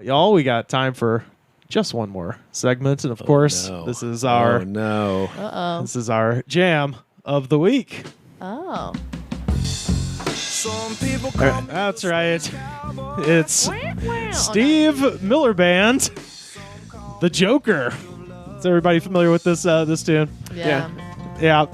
Y'all, we got time for just one more segment, and of course, this is our this is our jam of the week. Oh. That's right. It's Steve Miller Band, The Joker. Is everybody familiar with this tune? Yeah.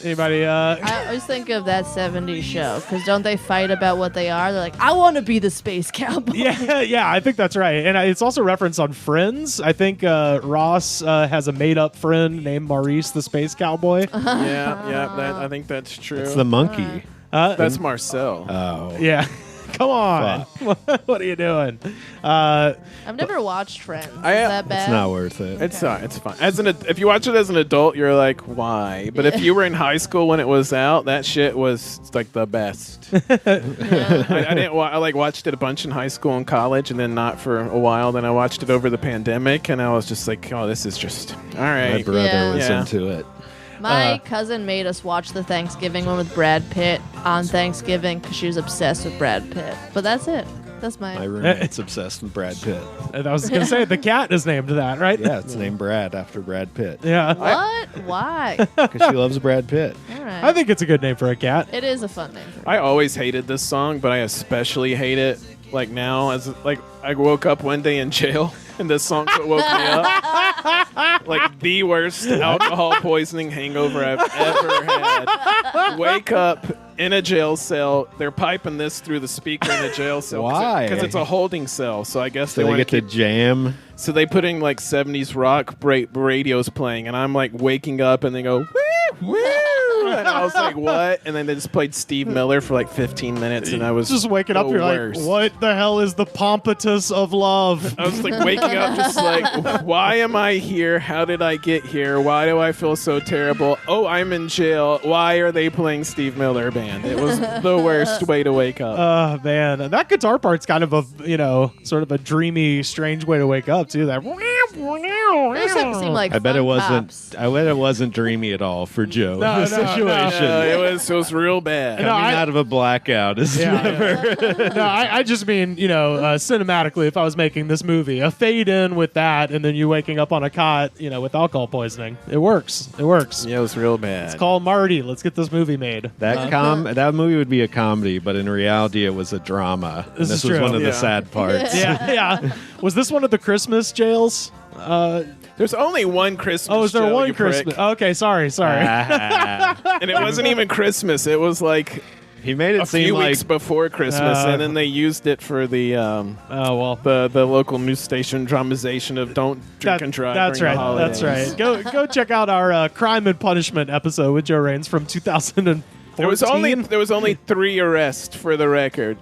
Anybody? I always think of that 70s show, because don't they fight about what they are? They're like, I want to be the space cowboy. Yeah, I think that's right. And it's also referenced on Friends. I think Ross has a made-up friend named Maurice the Space Cowboy. I think that's true. It's the monkey. That's Marcel. Oh. Yeah. Come on. What are you doing? I've never watched Friends. Is that bad? It's not worth it. It's fun. If you watch it as an adult, you're like, why? But if you were in high school when it was out, that shit was like the best. I watched it a bunch in high school and college, and then not for a while. Then I watched it over the pandemic, and I was just like, oh, this is just all right. My brother was into it. My cousin made us watch the Thanksgiving one with Brad Pitt on Thanksgiving because she was obsessed with Brad Pitt. But that's it. That's my roommate's obsessed with Brad Pitt. And I was going to say, the cat is named that, right? Yeah, it's named Brad after Brad Pitt. Yeah. What? Why? Because she loves Brad Pitt. All right. I think it's a good name for a cat. It is a fun name for a cat. I always hated this song, but I especially hate it like now. As like I woke up one day in jail, and this song woke me up. Like the worst alcohol poisoning hangover I've ever had. Wake up in a jail cell. They're piping this through the speaker in the jail cell. Why? Because it's a holding cell. So I guess they want to get to jam. So they put in like 70s rock radios playing, and I'm like waking up, and they go, woo, woo. And I was like, what? And then they just played Steve Miller for like 15 minutes, and I was just waking up. You're worst. Like, what the hell is the pompatus of love? I was like waking up just like, why am I here? How did I get here? Why do I feel so terrible? Oh, I'm in jail. Why are they playing Steve Miller Band? It was the worst way to wake up. Oh, man. That guitar part's kind of a, sort of a dreamy, strange way to wake up, too. That. Seem like I bet it wasn't. Pops. I bet it wasn't dreamy at all for Joe. No, situation. It was real bad. Coming out of a blackout is never. No, I just mean, cinematically, if I was making this movie, a fade in with that, and then you waking up on a cot, with alcohol poisoning. It works. It works. Yeah, it was real bad. It's called Marty. Let's get this movie made. That movie would be a comedy, but in reality, it was a drama. This was true. one of the sad parts. Yeah. Was this one of the Christmas jails? There's only one Christmas. Oh, is there show, one you Christmas? prick. Okay, sorry. And it wasn't even Christmas. It was like he made it a seem few like weeks before Christmas, and then they used it for the the local news station dramatization of Don't Drink and Drive. That's during right. the That's holidays. right. Go check out our Crime and Punishment episode with Joe Raines from 2014. There was only 3 arrests for the record.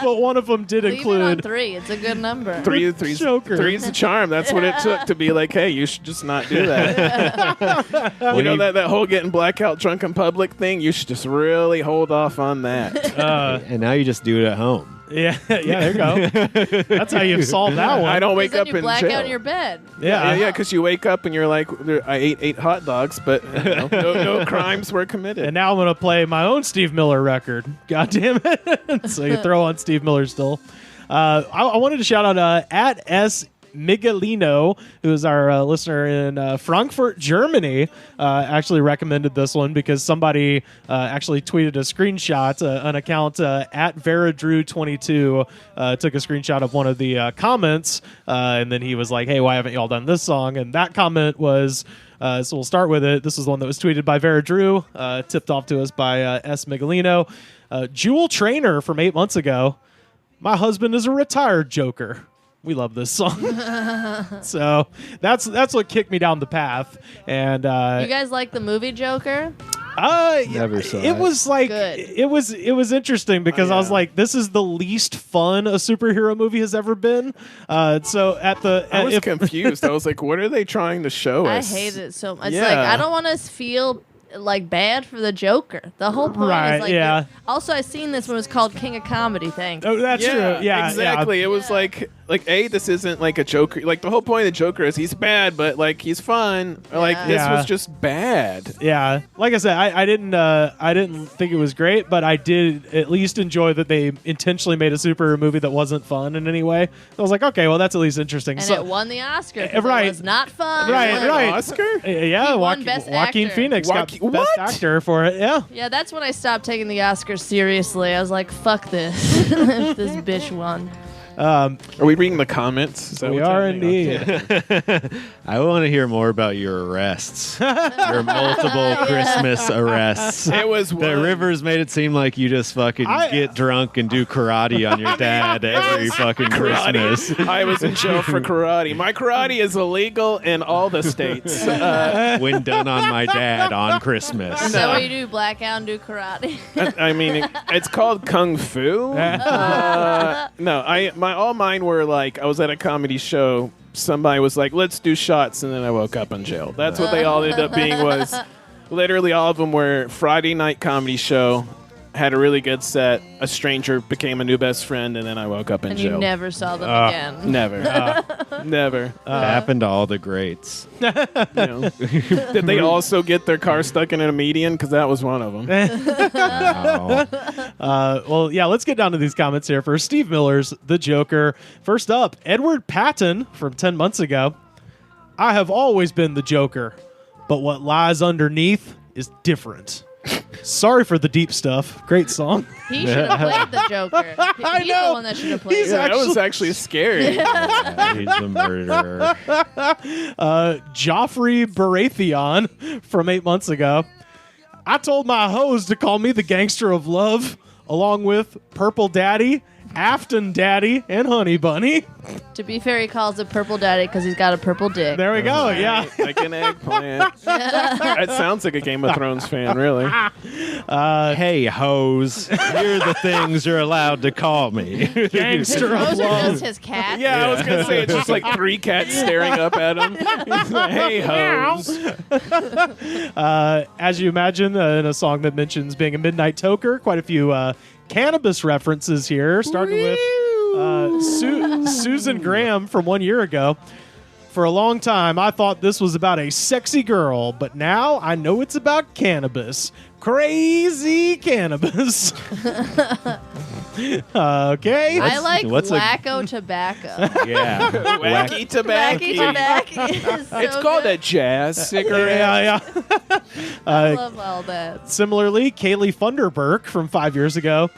But one of them did Leave include it on 3. It's a good number. Three's the charm. That's what it took to be like, hey, you should just not do that. that whole getting blackout drunk in public thing. You should just really hold off on that. and now you just do it at home. Yeah, there you go. That's how you solve that one. I don't wake up you in black jail. out in your bed. Yeah, because you wake up and you're like, I ate 8 hot dogs, but no crimes were committed. And now I'm going to play my own Steve Miller record. God damn it. So you throw on Steve Miller still. I wanted to shout out at S. Miguelino, who is our listener in Frankfurt, Germany, actually recommended this one because somebody actually tweeted a screenshot, an account at VeraDrew22 took a screenshot of one of the comments, and then he was like, hey, why haven't y'all done this song? And that comment was... so we'll start with it. This is the one that was tweeted by Vera Drew, tipped off to us by S. Miguelino. Jewel Trainer from 8 months ago. My husband is a retired Joker. We love this song. So that's what kicked me down the path. And you guys like the movie Joker? Never saw it was like Good. it was interesting because I was like, this is the least fun a superhero movie has ever been. So I was confused. I was like, what are they trying to show us? I hate it so much. It's like I don't want to feel like bad for the Joker. The whole point is like Also, I seen this when it was called King of Comedy. Thanks. Oh, that's true. Yeah, exactly. Yeah. It was like like this isn't like a Joker. Like the whole point of the Joker is he's bad, but like he's fun. Or, like this Yeah. was just bad. Yeah, like I said, I didn't think it was great, but I did at least enjoy that they intentionally made a superhero movie that wasn't fun in any way. I was like, okay, well that's at least interesting. And So- it won the Oscar. 'Cause Right. It was not fun. Right, An right. Oscar? Yeah, He won Best Joaquin Actor. Phoenix got Joaquin- Best what? Actor for it. Yeah. Yeah, that's when I stopped taking the Oscars seriously. I was like, fuck this. If this bitch won. Are we reading the comments? Is that We what's are happening? indeed. I want to hear more about your arrests. Your multiple Christmas arrests. It was The one. Rivers made it seem like you just fucking get drunk and do karate on your dad every fucking Christmas. I was in jail for karate. My karate is illegal in all the states. When done on my dad on Christmas. So what you do, blackout and do karate. I mean, it's called kung fu. No, all mine were like I was at a comedy show. Somebody was like, "Let's do shots," and then I woke up in jail. That's what they all ended up being. Was literally all of them were Friday night comedy show. Had a really good set. A stranger became a new best friend, and then I woke up in And jail. you never saw them again. Never, never. Happened to all the greats. You know. Did they also get their car stuck in a median? Because that was one of them. Wow. Well, yeah, let's get down to these comments here. For Steve Miller's The Joker. First up, Edward Patton from 10 months ago. I have always been the Joker, but what lies underneath is different. Sorry for the deep stuff. Great song. He should have played the Joker. He's know. the one that should have played He's it. That was actually scary. He's a murderer. Joffrey Baratheon from 8 months ago. I told my hoes to call me the gangster of love, along with Purple Daddy, Afton Daddy, and Honey Bunny. To be fair, he calls it Purple Daddy because he's got a purple dick. There we go. Yeah. Like an eggplant. That sounds like a Game of Thrones fan, really. Hey, hoes. Here are the things you're allowed to call me. Gangster of Those are love. just his cats. Yeah, I was gonna say it's just like three cats staring up at him. He's like, hey, hoes. As you imagine, in a song that mentions being a midnight toker, quite a few cannabis references here, starting with Susan Graham from 1 year ago. For a long time, I thought this was about a sexy girl, but now I know it's about cannabis. Crazy cannabis. Okay. I like what's a- Wacko Tobacco. Yeah. Wacky tobacco. Wacky Tobacco is so It's called good. a jazz cigarette. Yeah. I love all that. Similarly, Kaylee Funderburk from 5 years ago.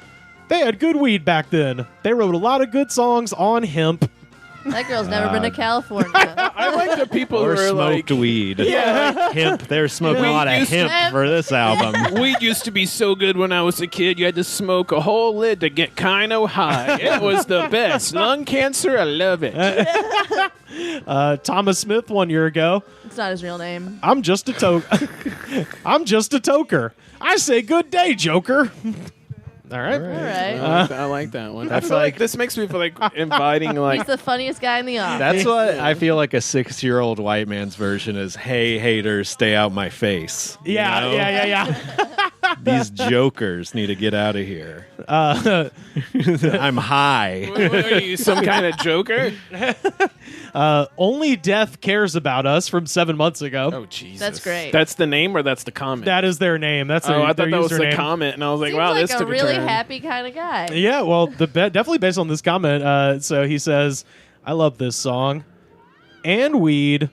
They had good weed back then. They wrote a lot of good songs on hemp. That girl's never been to California. I like the people Or who are smoked like, weed. yeah, Hemp. They're smoking a lot of used to- hemp for this album. weed used to be so good when I was a kid. You had to smoke a whole lid to get kind of high. It was the best. Lung cancer, I love it. Thomas Smith 1 year ago. It's not his real name. I'm just a I'm just a toker. I say good day, Joker. All right. All right. I like that one. That's I feel like like- this makes me feel like inviting He's like the funniest guy in the office. That's what I feel like a 6-year-old white man's version is, hey, haters, stay out my face. You Yeah, know? yeah. These jokers need to get out of here. Uh, I'm high. what are you, some kind of joker? Only Death Cares About Us from 7 months ago. Oh Jesus, That's great. That's the name or that's the comment? That is their name. That's oh, their, I thought their that was the username. comment, and I was like, Seems wow, like this a took really a turn. happy kind of guy. Yeah, well, definitely based on this comment. So he says, I love this song. And weed.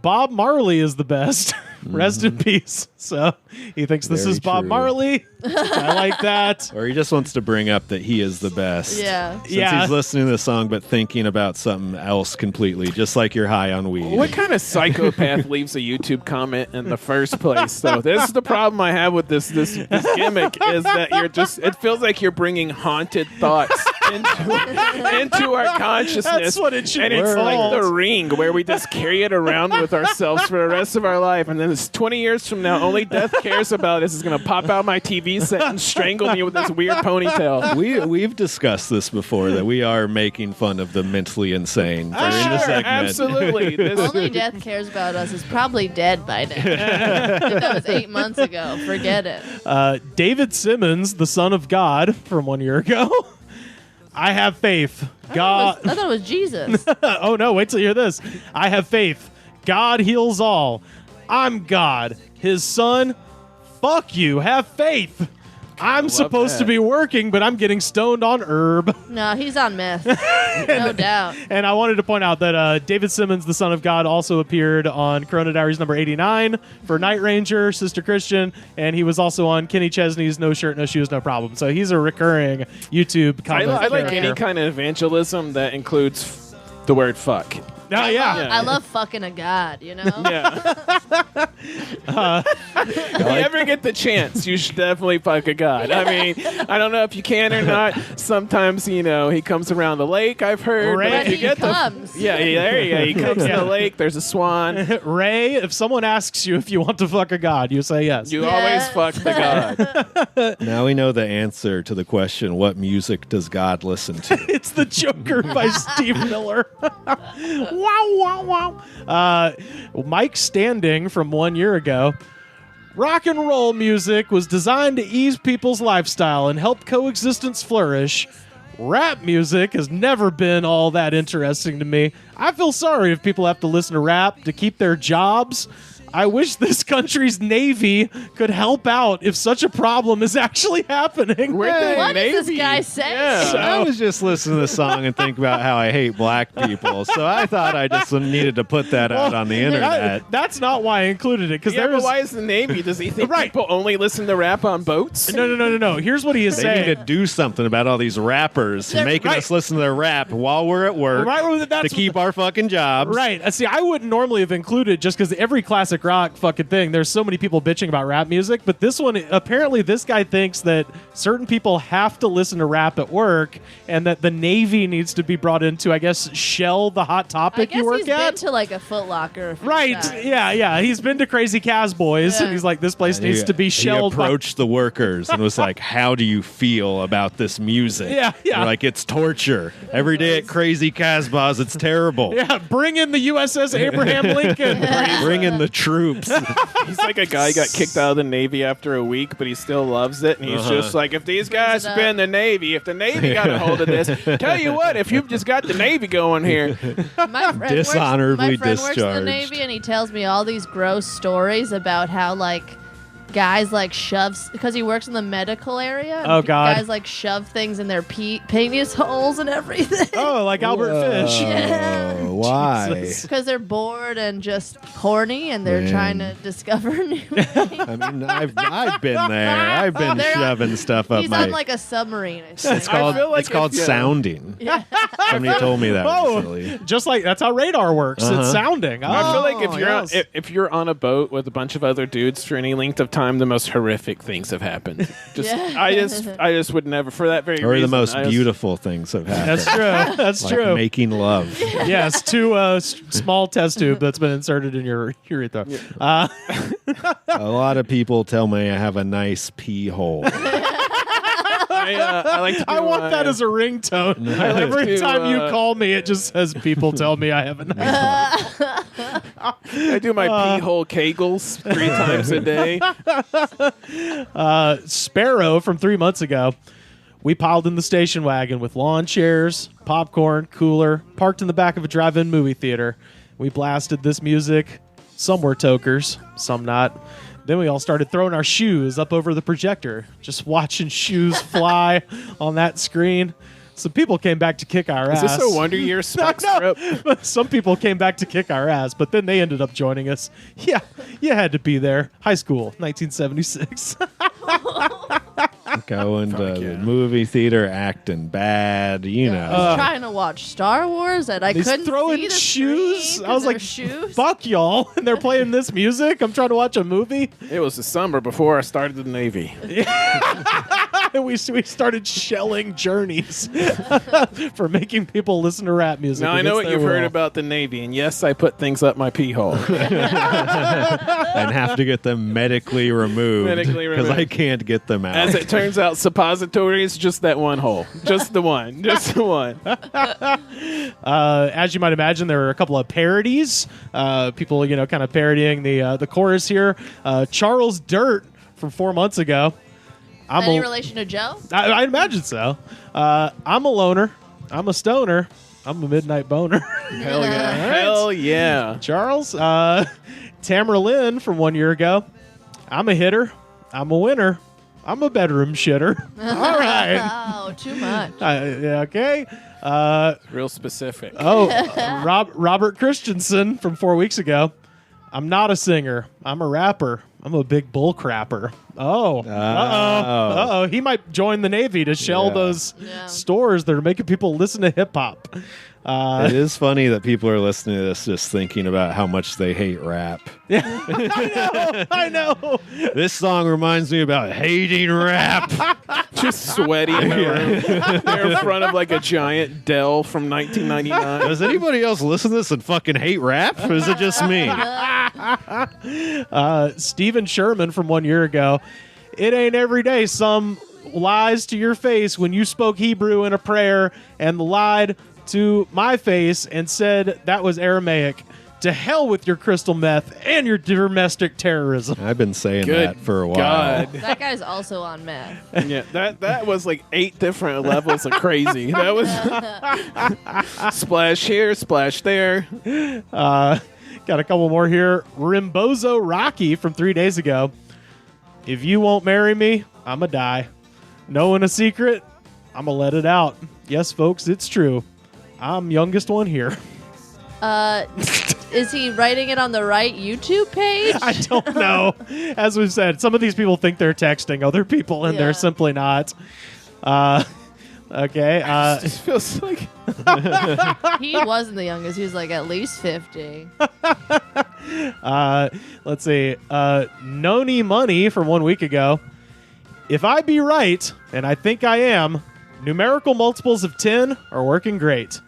Bob Marley is the best. Rest in peace. So he thinks this Very is Bob true. Marley. I like that. Or he just wants to bring up that he is the best. Yeah. Since Yeah. he's listening to the song but thinking about something else completely, just like you're high on weed. What kind of psychopath leaves a YouTube comment in the first place? Though this is the problem I have with this gimmick is that you're just. It feels like you're bringing haunted thoughts into our consciousness. That's what it should And be it's like called. the Ring, where we just carry it around with ourselves for the rest of our life, and then it's 20 years from now, only Death Cares About Us is gonna pop out my TV set and strangle me with this weird ponytail. We've discussed this before, that we are making fun of the mentally insane during the Sure, segment. absolutely. This, Only Death Cares About Us is probably dead by now. If that was 8 months ago. Forget it. David Simmons, the son of God, from 1 year ago. I have faith. I God. thought it was Jesus. Oh no, wait till you hear this. I have faith. God heals all. I'm God. His son. Fuck you. Have faith. I'm supposed to be working, but I'm getting stoned on herb. No, he's on meth. No doubt. And I wanted to point out that David Simmons, the Son of God, also appeared on Corona Diaries number 89 for Night Ranger, Sister Christian, and he was also on Kenny Chesney's No Shirt, No Shoes, No Problem. So he's a recurring YouTube I comment. like any kind of evangelism that includes the word fuck. Oh, yeah. I love fucking a god, you know? Yeah. If you ever get the chance, you should definitely fuck a god. I mean, I don't know if you can or not. Sometimes, he comes around the lake, I've heard. Ray. But if you He get comes. there you go. He comes to the lake, there's a swan. Ray, if someone asks you if you want to fuck a god, you say yes. You always fuck the god. Now we know the answer to the question, what music does God listen to? It's The Joker by Steve Miller. Wow, wow, wow. Mike Standing from 1 year ago. Rock and roll music was designed to ease people's lifestyle and help coexistence flourish. Rap music has never been all that interesting to me. I feel sorry if people have to listen to rap to keep their jobs. I wish this country's Navy could help out if such a problem is actually happening. What is this guy saying? Yeah. I was just listening to the song and think about how I hate black people, so I thought I just needed to put that out on the internet. That's not why I included it, because Yeah, there but was... why is the Navy? Does he think Right. people only listen to rap on boats? No. Here's what he is They saying. need to do something about all these rappers making right. us listen to their rap while we're at work Right, that's to keep our fucking jobs. Right. See, I wouldn't normally have included just because every classic rock fucking thing, there's so many people bitching about rap music, but this one, apparently this guy thinks that certain people have to listen to rap at work and that the Navy needs to be brought into, I guess, Shell, the Hot I Topic guess you work he's at. been to like a Foot Locker. A few Right. times. Yeah. He's been to Crazy Cas Boys, and Yeah. he's like, this place needs to be He shelled. by- approached the workers and was like, how do you feel about this music? Yeah. They're like, it's torture. Every day at Crazy Casbah's, it's terrible. Yeah, bring in the USS Abraham Lincoln. Bring in the troops. He's like a guy who got kicked out of the Navy after a week, but he still loves it. And he's just like, if these guys have been in the Navy, if the Navy got a hold of this, tell you what, if you've just got the Navy going here. My friend Dishonorably works in the discharged. Navy, and he tells me all these gross stories about how like guys like shoves because he works in the medical area. and Oh, God. Guys like shove things in their penis holes and everything. Oh, like Albert Fish. Oh, why? Jesus. Because they're bored and just horny, and they're Man. trying to discover new things. I mean, I've been there. I've been They're on- shoving stuff up He's my. on like a submarine. I It's think. called. feel like It's called if you- sounding. Somebody told me that Oh, recently. just like that's how radar works. It's sounding. I feel like if Oh, you're yes. if you're on a boat with a bunch of other dudes for any length of time, the most horrific things have happened. Yeah. I just would never for that very Or reason. the most I just- beautiful things have happened. That's true. That's like true. making love. Yes, two small test tube that's been inserted in your urethra. A lot of people tell me I have a nice pee hole. I like to I do want my- that as a ringtone. Every to, time you call me, it just says, "People tell me I have a nice." I do my pee hole kegels 3 times a day. Sparrow from 3 months ago. We piled in the station wagon with lawn chairs, popcorn, cooler, parked in the back of a drive-in movie theater. We blasted this music. Some were tokers, some not. Then we all started throwing our shoes up over the projector, just watching shoes fly on that screen. Some people came back to kick our Is ass. this a Wonder Year spec No. strip? Some people came back to kick our ass, but then they ended up joining us. Yeah, you had to be there. High school, 1976. Going to yeah. the movie theater, acting bad, you I know. was trying to watch Star Wars, and I He's couldn't throwing see the shoes. screen I was 'cause like, they're shoes. fuck y'all. And they're playing this music. I'm trying to watch a movie. It was the summer before I started the Navy. And we started shelling Journeys for making people listen to rap music. Now I know against what their you've heard will. about the Navy, and yes, I put things up my pee hole. And have to get them medically removed. Medically Because I removed. can't get them out. As it turns out, suppositories just that one hole, just the one, just the one. As you might imagine, there were a couple of parodies. People, kind of parodying the chorus here. Charles Dirt from 4 months ago. I'm Any relation to Joe? I imagine so. I'm a loner. I'm a stoner. I'm a midnight boner. Hell yeah. Hell yeah. Charles, Tamara Lynn from 1 year ago. I'm a hitter. I'm a winner. I'm a bedroom shitter. All right. Oh, too much. Yeah, okay. Real specific. Robert Christensen from 4 weeks ago. I'm not a singer. I'm a rapper. I'm a big bull crapper. Oh. Uh-oh. He might join the Navy to shell those stores that are making people listen to hip hop. It is funny that people are listening to this just thinking about how much they hate rap. I know. This song reminds me about hating rap. Just sweaty in the room. They're in front of like a giant Dell from 1999. Does anybody else listen to this and fucking hate rap? Or is it just me? Stephen Sherman from 1 year ago. It ain't every day some lies to your face when you spoke Hebrew in a prayer and lied to my face and said that was Aramaic. To hell with your crystal meth and your domestic terrorism. I've been saying Good that for a while. God. That guy's also on meth. Yeah, that was like 8 different levels of crazy. That was splash here, splash there. Got a couple more here. Rimbozo Rocky from 3 days ago. If you won't marry me, I'ma die. Knowing a secret, I'ma let it out. Yes, folks, it's true. I'm youngest one here. Is he writing it on the right YouTube page? I don't know. As we've said, some of these people think they're texting other people, and they're simply not. Okay. It just feels like He wasn't the youngest. He was like at least 50. Let's see. Noni Money from 1 week ago. If I be right, and I think I am, numerical multiples of 10 are working great.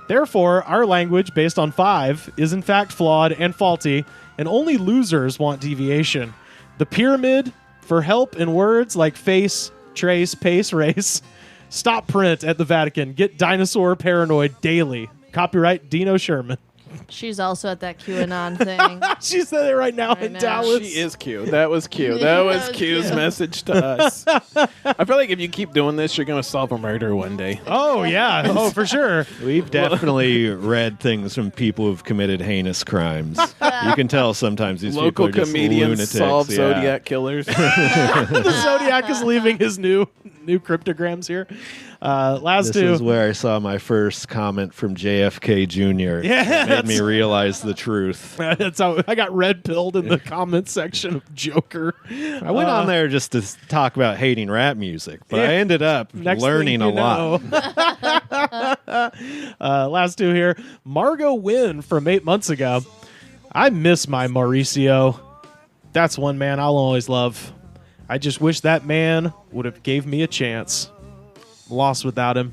Therefore, our language based on 5 is in fact flawed and faulty, and only losers want deviation. The pyramid for help in words like face, trace, pace, race. Stop print at the Vatican. Get dinosaur paranoid daily. Copyright Dino Sherman. She's also at that QAnon thing. She said it right now in now. Dallas. she is Q. That was Q. Yeah, That was that was Q's Q. message to us. I feel like if you keep doing this, you're going to solve a murder one day. Oh, yeah. Oh, for sure. We've definitely read things from people who've committed heinous crimes. You can tell sometimes these people Local are just comedians lunatics. solve yeah. Zodiac killers. The Zodiac is leaving his new cryptograms here. Last This two. is where I saw my first comment from JFK Jr. Yeah, It made me realize the truth. That's how I got red pilled in the comment section of Joker. I went on there just to talk about hating rap music, but Yeah. I ended up Next learning thing a lot. Last two here. Margot Wynn from 8 months ago. I miss my Mauricio. That's one man I'll always love. I just wish that man would have gave me a chance. Lost without him.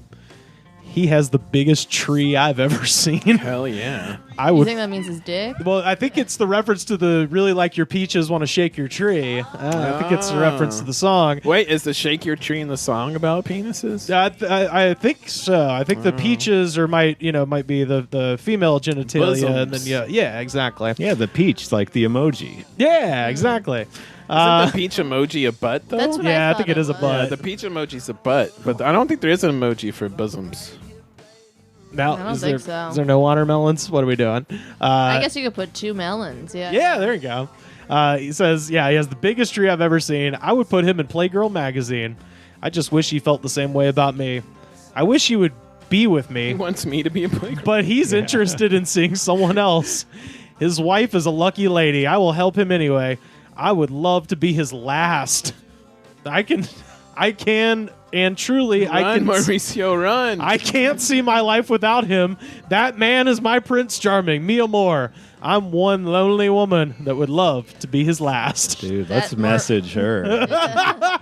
He has the biggest tree I've ever seen. Hell yeah. I You would. think that means his dick? Well, I think it's the reference to the really like your peaches want to shake your tree. I think it's a reference to the song. Wait, is the Shake Your Tree in the song about penises? I think so. I think the peaches might be the female genitalia, and then yeah, exactly. Yeah, the peach, like the emoji. Yeah, exactly. Isn't the peach emoji a butt, though? That's what Yeah, I thought think it is a was. butt. Yeah, the peach emoji's a butt, but I don't think there is an emoji for bosoms. Now, I don't is think there, so. Is there no watermelons? What are we doing? I guess you could put 2 melons. Yeah. Yeah, there you go. He says, he has the biggest tree I've ever seen. I would put him in Playgirl magazine. I just wish he felt the same way about me. I wish he would be with He me, wants me to be a playground. but he's interested in seeing someone else. His wife is a lucky lady. I will help him anyway. I would love to be his last. I can, and truly, I Run, can. Mauricio, run. I can't see my life without him. That man is my Prince Charming, Mia Moore. I'm one lonely woman that would love to be his last. Dude, let's That more- message her.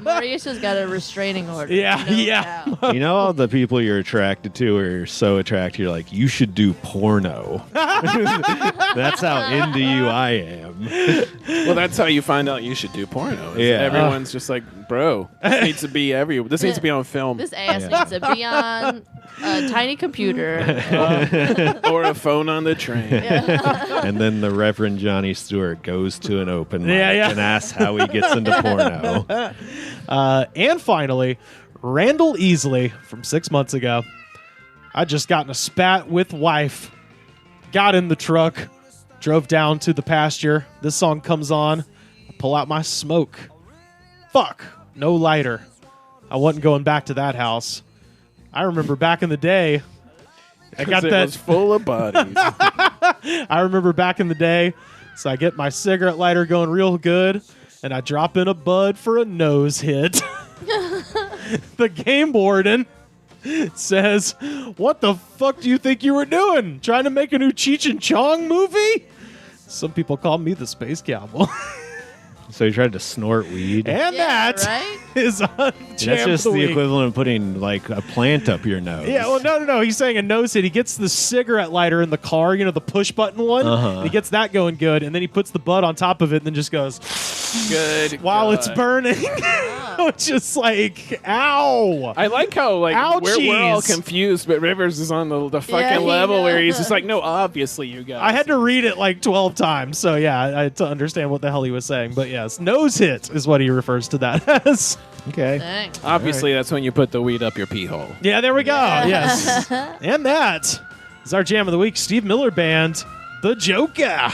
Maurice's got a restraining order. Yeah, no yeah. doubt. You know all the people you're attracted to or you're so attracted, you're like, you should do porno. That's how into you I am. Well, that's how you find out you should do porno. is Yeah. Everyone's just like, bro, this needs to be everywhere. This needs to be on film. This ass needs to be on a tiny computer. Or a phone on the train. And then the Reverend Johnny Stewart goes to an open mic Yeah. and asks how he gets into porno. And finally, Randall Easley from 6 months ago. I just got in a spat with wife. Got in the truck. Drove down to the pasture. This song comes on. I pull out my smoke. Fuck. No lighter. I wasn't going back to that house. I remember back in the day. I got It that. was full of bodies. I remember back in the day. So I get my cigarette lighter going real good, and I drop in a bud for a nose hit. The game warden says, "What the fuck do you think you were doing? Trying to make a new Cheech and Chong movie?" Some people call me the Space Cowboy. So he tried to snort weed. And Yeah, that right? is on That's Jam just of the Week. equivalent of putting like a plant up your nose. Yeah, well, no. He's saying a nose hit. He gets the cigarette lighter in the car, the push button one. Uh-huh. He gets that going good, and then he puts the bud on top of it and then just goes Good. while it's God. burning. It's just like, ow. I like how we're all Ouchies. confused, but Rivers is on the fucking he level where knows. he's just like, no, obviously you guys. I had to read it like 12 times, so yeah, I had to understand what the hell he was saying. But yes, nose hit is what he refers to that as. Okay. Dang. Obviously, that's when you put the weed up your pee hole. Yeah, there we go. Yes. And that is our Jam of the Week. Steve Miller Band, The Joker.